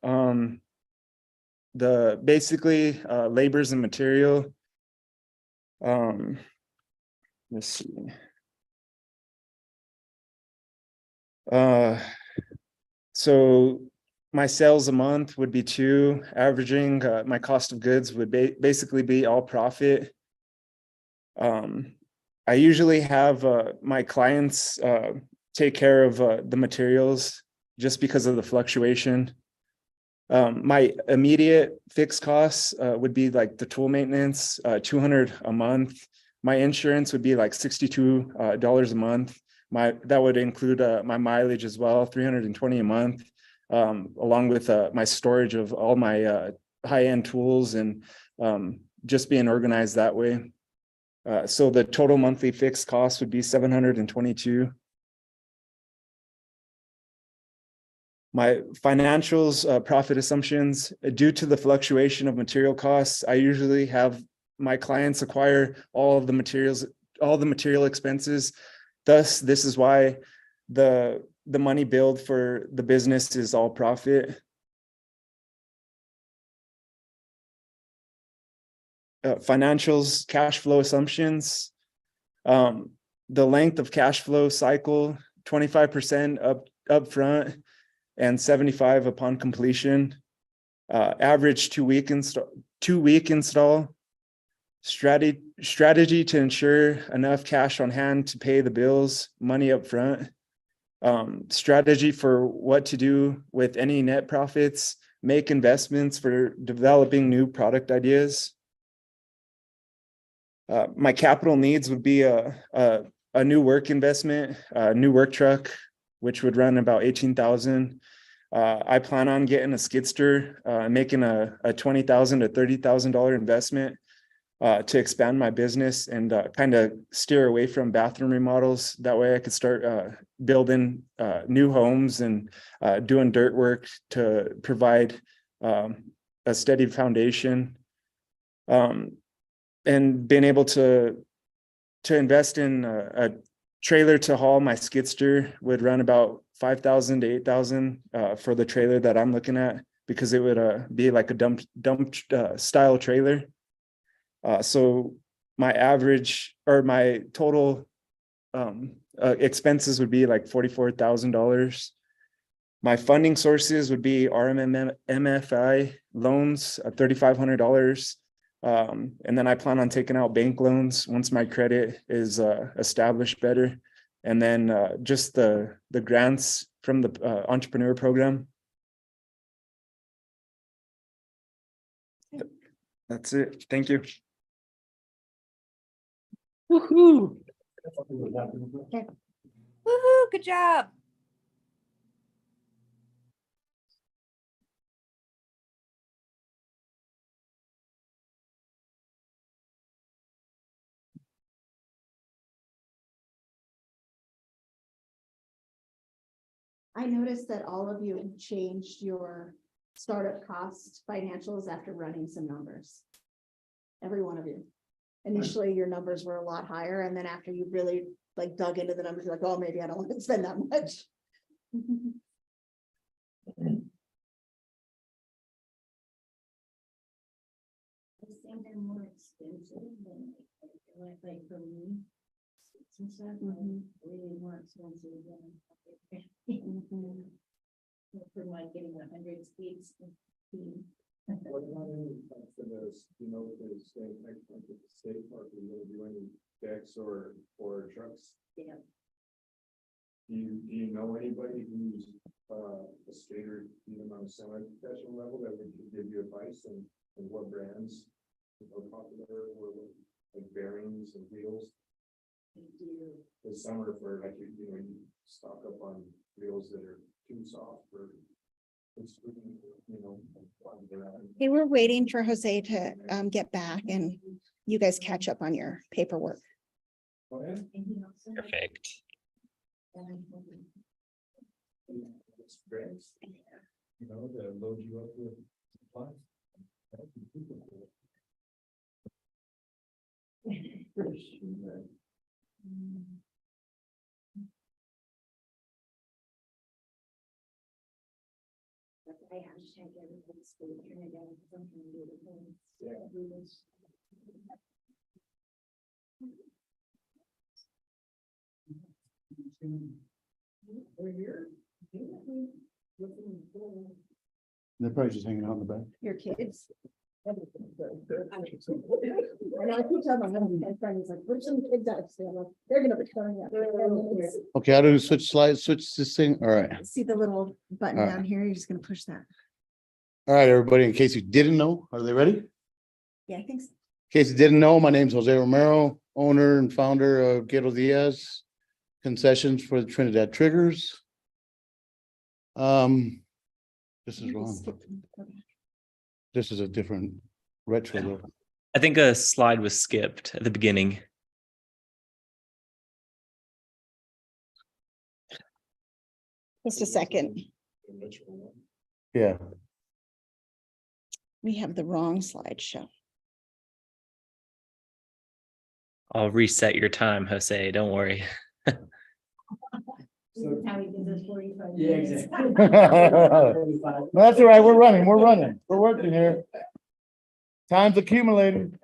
Speaker 12: The basically labors and material. Let's see. So my sales a month would be 2, averaging my cost of goods would basically be all profit. I usually have my clients take care of the materials just because of the fluctuation. My immediate fixed costs would be like the tool maintenance, $200 a month. My insurance would be like $62 a month. That would include my mileage as well, $320 a month, along with my storage of all my high-end tools and just being organized that way. So the total monthly fixed cost would be $722. My financials, profit assumptions, due to the fluctuation of material costs, I usually have my clients acquire all of the materials all the material expenses. Thus, this is why the money billed for the business is all profit. Financials, cash flow assumptions. The length of cash flow cycle, 25% upfront and 75 upon completion. Average 2-week install. Strategy to ensure enough cash on hand to pay the bills, money up front. Strategy for what to do with any net profits, make investments for developing new product ideas. My capital needs would be a new work investment, a new work truck, which would run about 18,000. I plan on getting a skidster, making a $20,000 to $30,000 investment to expand my business and kind of steer away from bathroom remodels. That way I could start building new homes and doing dirt work to provide a steady foundation. And being able to invest in a trailer to haul my skidster would run about 5,000 to 8,000 for the trailer that I'm looking at, because it would be like a dump style trailer. So my average or my total expenses would be like $44,000. My funding sources would be RMMFI loans, $3,500. And then I plan on taking out bank loans once my credit is established better. And then just the grants from the entrepreneur program. That's it. Thank you.
Speaker 6: Woohoo!
Speaker 5: Woohoo, good job.
Speaker 1: I noticed that all of you have changed your startup cost financials after running some numbers. Every one of you. Initially, your numbers were a lot higher, and then after you really like dug into the numbers, you're like, oh, maybe I don't want to spend that much.
Speaker 3: I think they're more expensive than like for me. Some stuff way more expensive than for my getting 100 speeds.
Speaker 2: What about any, for those, you know, the state, like the state park, you know, do any decks or trucks?
Speaker 3: Yeah.
Speaker 2: Do you know anybody who's a skater, even on a semi-professional level, that would give you advice and what brands are popular, or like bearings and wheels? This summer for like, you know, you stock up on wheels that are too soft for. You know,
Speaker 1: Okay, we're waiting for Jose to get back and you guys catch up on your paperwork.
Speaker 6: Perfect.
Speaker 2: You know, to load you up with supplies.
Speaker 3: I hashtag everybody's food, turn it down, something to do with things. We're here.
Speaker 8: They're probably just hanging out in the back.
Speaker 1: Your kids. And I keep telling my husband, my friend, he's like, where's some kids at? They're gonna return that.
Speaker 8: Okay, how do we switch slides, switch this thing? All right.
Speaker 1: See the little button
Speaker 8: All right.
Speaker 1: down here? You're just gonna push that.
Speaker 8: All right, everybody, in case you didn't know, are they ready?
Speaker 1: Yeah, I think so.
Speaker 8: In case you didn't know, my name's Jose Romero, owner and founder of Guero Diaz Concessions for the Trinidad Triggers. This is wrong. This is a different retro though.
Speaker 6: I think a slide was skipped at the beginning.
Speaker 1: Just a second.
Speaker 8: Yeah,
Speaker 1: We have the wrong slideshow.
Speaker 6: I'll reset your time, Jose. Don't worry.
Speaker 8: Yeah, exactly. That's all right, we're running, we're working here. Time's accumulating.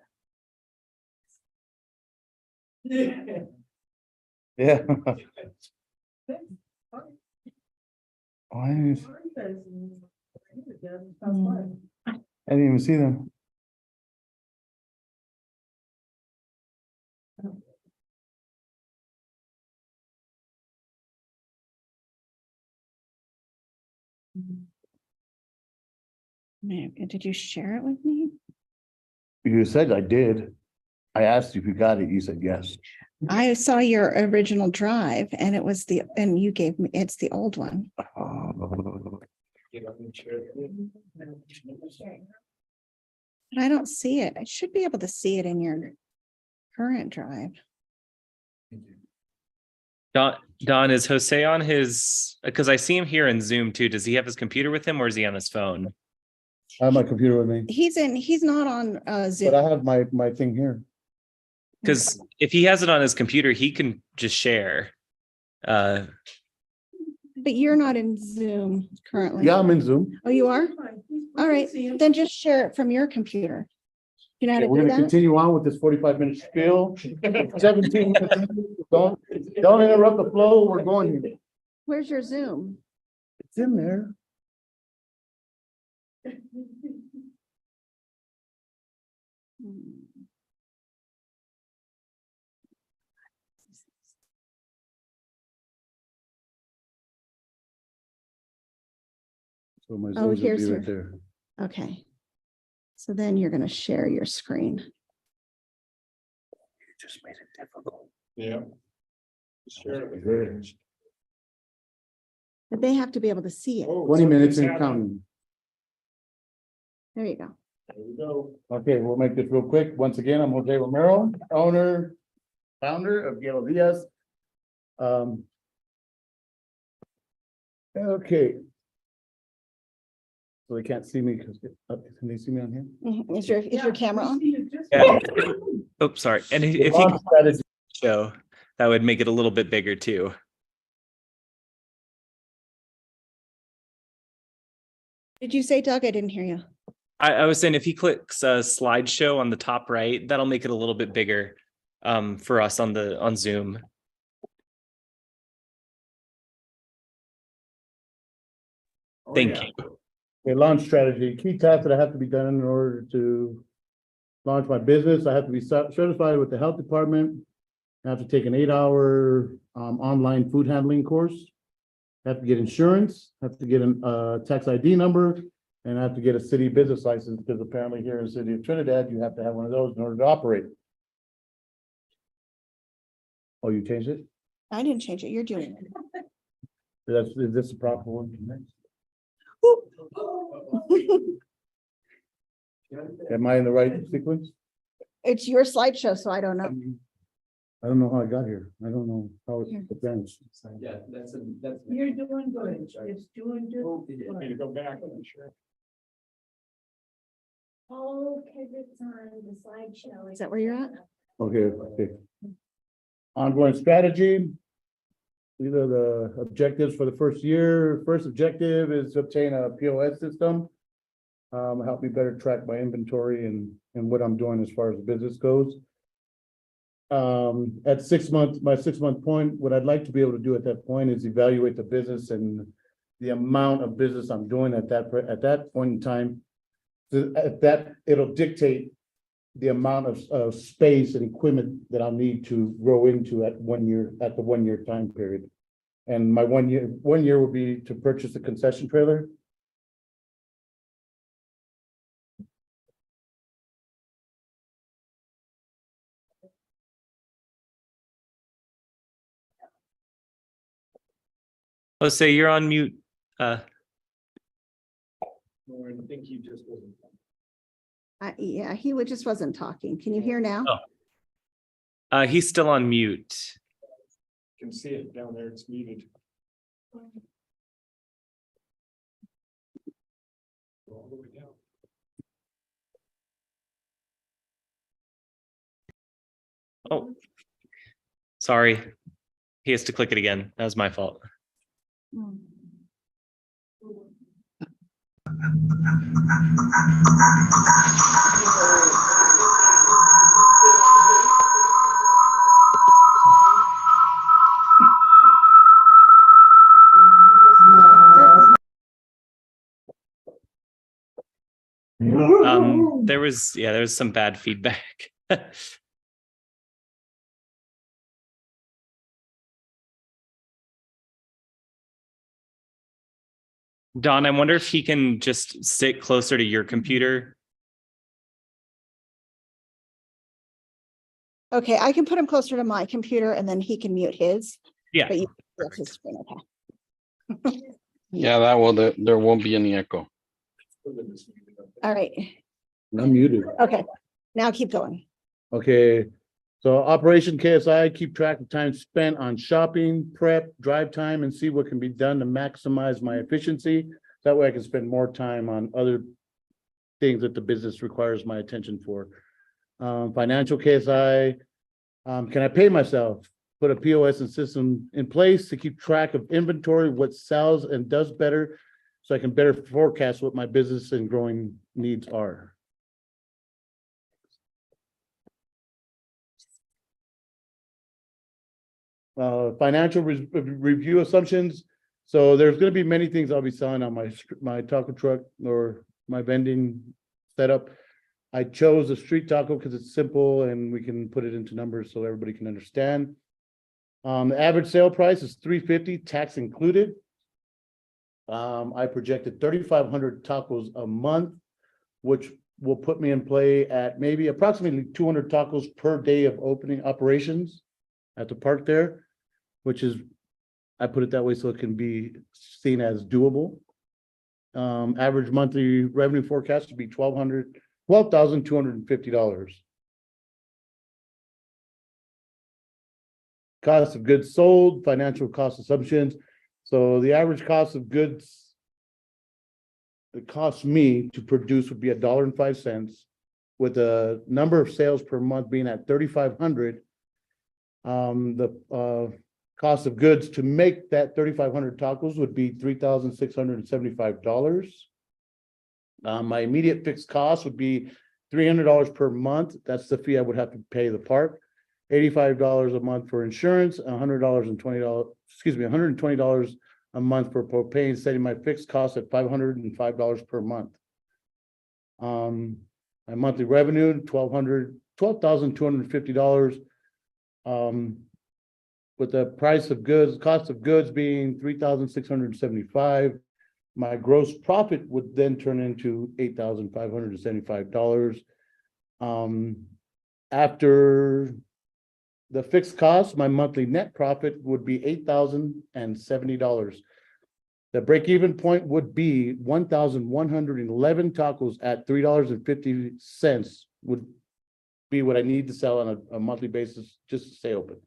Speaker 8: Yeah. Oh, I didn't even see them.
Speaker 1: Man, did you share it with me?
Speaker 8: You said I did. I asked you if you got it, you said yes.
Speaker 1: I saw your original drive and it was and you gave me, it's the old one. But I don't see it. I should be able to see it in your current drive.
Speaker 6: Don, is Jose on his, because I see him here in Zoom too. Does he have his computer with him or is he on his phone?
Speaker 8: I have my computer with me,
Speaker 1: He's not on Zoom.
Speaker 8: but I have my thing here.
Speaker 6: Because if he has it on his computer, he can just share.
Speaker 1: But you're not in Zoom currently.
Speaker 8: Yeah, I'm in Zoom.
Speaker 1: Oh, you are? All right, then just share it from your computer. You know how to
Speaker 8: We're
Speaker 1: do
Speaker 8: gonna
Speaker 1: that?
Speaker 8: continue on with this 45-minute spiel. 17 minutes. Don't interrupt the flow. We're going here.
Speaker 1: Where's your Zoom?
Speaker 8: It's in there. So my
Speaker 1: Oh,
Speaker 8: Zoom will
Speaker 1: here's
Speaker 8: be
Speaker 1: your,
Speaker 8: right there.
Speaker 1: okay. So then you're gonna share your screen.
Speaker 8: You just made it difficult.
Speaker 2: Yeah.
Speaker 1: But they have to be able to see it.
Speaker 8: 20 minutes in counting.
Speaker 1: There you go.
Speaker 2: There we go.
Speaker 8: Okay, we'll make this real quick. Once again, I'm Jose Romero, founder of Yellow Diaz. Okay. So they can't see me because, can they see me on here?
Speaker 1: Mhm. Is your camera on?
Speaker 6: Yeah. Oops, sorry. And if
Speaker 8: Launch
Speaker 6: you
Speaker 8: strategy.
Speaker 6: show, that would make it a little bit bigger too.
Speaker 1: Did you say, Doug? I didn't hear you.
Speaker 6: I was saying if he clicks slideshow on the top right, that'll make it a little bit bigger for us on Zoom. Thank you.
Speaker 8: A launch strategy, key tasks that have to be done in order to launch my business. I have to be certified with the health department. I have to take an 8-hour online food handling course. I have to get insurance, I have to get a tax ID number, and I have to get a city business license because apparently here in the city of Trinidad, you have to have one of those in order to operate. Oh, you changed it?
Speaker 1: I didn't change it. You're doing it.
Speaker 8: Is this the proper one? Am I in the right sequence?
Speaker 1: It's your slideshow, so I don't know.
Speaker 8: I don't know how I got here. I don't know how it advanced.
Speaker 9: Yeah, that's.
Speaker 3: You're doing good. It's doing
Speaker 2: Want me to
Speaker 3: good.
Speaker 2: go back? I'm sure.
Speaker 10: Oh, because it's on the slideshow.
Speaker 1: Is that where you're at?
Speaker 8: Okay. Ongoing strategy. These are the objectives for the first year. First objective is to obtain a POS system. Help me better track my inventory and what I'm doing as far as business goes. At 6 months, my 6-month point, what I'd like to be able to do at that point is evaluate the business and the amount of business I'm doing at that point in time. So at that, it'll dictate the amount of space and equipment that I'll need to grow into at the 1 year time period. And my 1 year will be to purchase a concession trailer.
Speaker 6: Let's say you're on mute.
Speaker 2: I think he just wasn't.
Speaker 1: Yeah, just wasn't talking. Can you hear now?
Speaker 6: He's still on mute.
Speaker 2: Can see it down there. It's muted. All the way down.
Speaker 6: Oh, sorry. He has to click it again. That was my fault. There was some bad feedback. Don, I wonder if he can just sit closer to your computer.
Speaker 1: Okay, I can put him closer to my computer and then he can mute his.
Speaker 6: Yeah.
Speaker 1: But you can his screen, okay.
Speaker 7: Yeah, that will, there won't be any echo.
Speaker 1: All right,
Speaker 8: I'm muted.
Speaker 1: okay, now keep going.
Speaker 8: Okay, so Operation KSI, keep track of time spent on shopping, prep, drive time, and see what can be done to maximize my efficiency. That way I can spend more time on other things that the business requires my attention for. Financial KSI, can I pay myself? Put a POS and system in place to keep track of inventory, what sells and does better, so I can better forecast what my business and growing needs are. Financial review assumptions. So there's going to be many things I'll be selling on my taco truck or my vending setup. I chose a street taco because it's simple and we can put it into numbers so everybody can understand. The average sale price is $3.50, tax included. I projected 3,500 tacos a month, which will put me in play at maybe approximately 200 tacos per day of opening operations at the park there, which is, I put it that way so it can be seen as doable. Average monthly revenue forecast would be $12,250. Cost of goods sold, financial cost assumptions. So the average cost of goods that costs me to produce would be $1.05, with a number of sales per month being at 3,500. The cost of goods to make that 3,500 tacos would be $3,675. My immediate fixed cost would be $300 per month. That's the fee I would have to pay the park. $85 a month for insurance, $120 a month for propane, setting my fixed cost at $505 per month. My monthly revenue, $12,250. With the price of goods, cost of goods being $3,675. My gross profit would then turn into $8,575. After the fixed cost, my monthly net profit would be $8,070. The break-even point would be 1,111 tacos at $3.50 would be what I need to sell on a monthly basis just to stay open.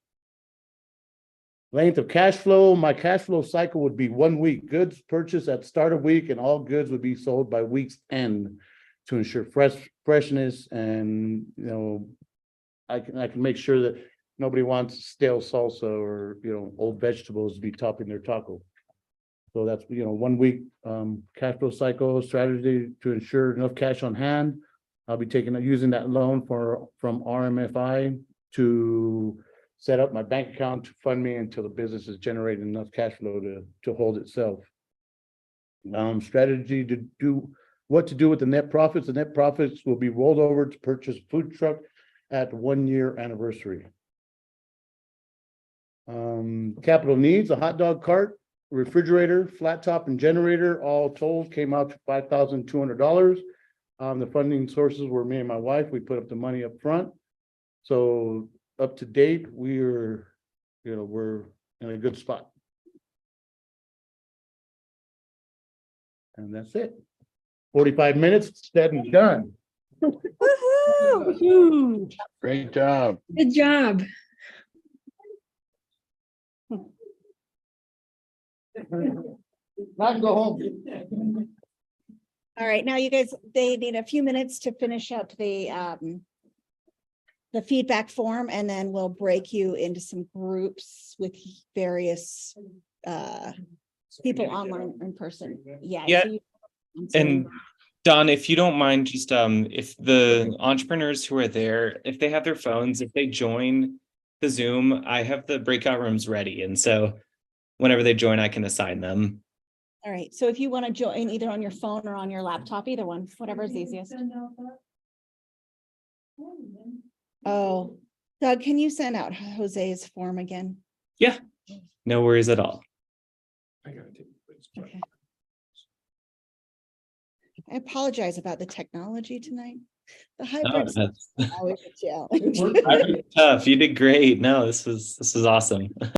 Speaker 8: Length of cash flow, my cash flow cycle would be 1 week. Goods purchased at start of week and all goods would be sold by week's end to ensure freshness, and I can make sure that nobody wants stale salsa or old vegetables to be topping their taco. So that's 1 week cash flow cycle strategy to ensure enough cash on hand. I'll be using that loan from RMFI to set up my bank account to fund me until the business is generating enough cash flow to hold itself. Strategy to do what to do with the net profits. The net profits will be rolled over to purchase food truck at 1 year anniversary. Capital needs, a hot dog cart, refrigerator, flat top, and generator, all told came out to $5,200. The funding sources were me and my wife. We put up the money up front. So up to date, we're in a good spot. And that's it. 45 minutes, said and done.
Speaker 5: Woohoo!
Speaker 7: Great job.
Speaker 11: Good job.
Speaker 8: Not go home.
Speaker 1: All right, now you guys, they need a few minutes to finish up the feedback form, and then we'll break you into some groups with various people online or in person. Yeah.
Speaker 13: Yeah,
Speaker 1: so you-
Speaker 13: And Don, if you don't mind, just if the entrepreneurs who are there, if they have their phones, if they join the Zoom, I have the breakout rooms ready. And so whenever they join, I can assign them.
Speaker 1: All right. So if you want to join either on your phone or on your laptop, either one, whatever is easiest. Oh, Doug, can you send out Jose's form again?
Speaker 13: Yeah, no worries at all.
Speaker 2: I gotta take this.
Speaker 1: Okay. I apologize about the technology tonight. The
Speaker 13: No,
Speaker 1: hybrid
Speaker 13: that's
Speaker 1: always a challenge.
Speaker 13: tough. You did great. No, this was awesome.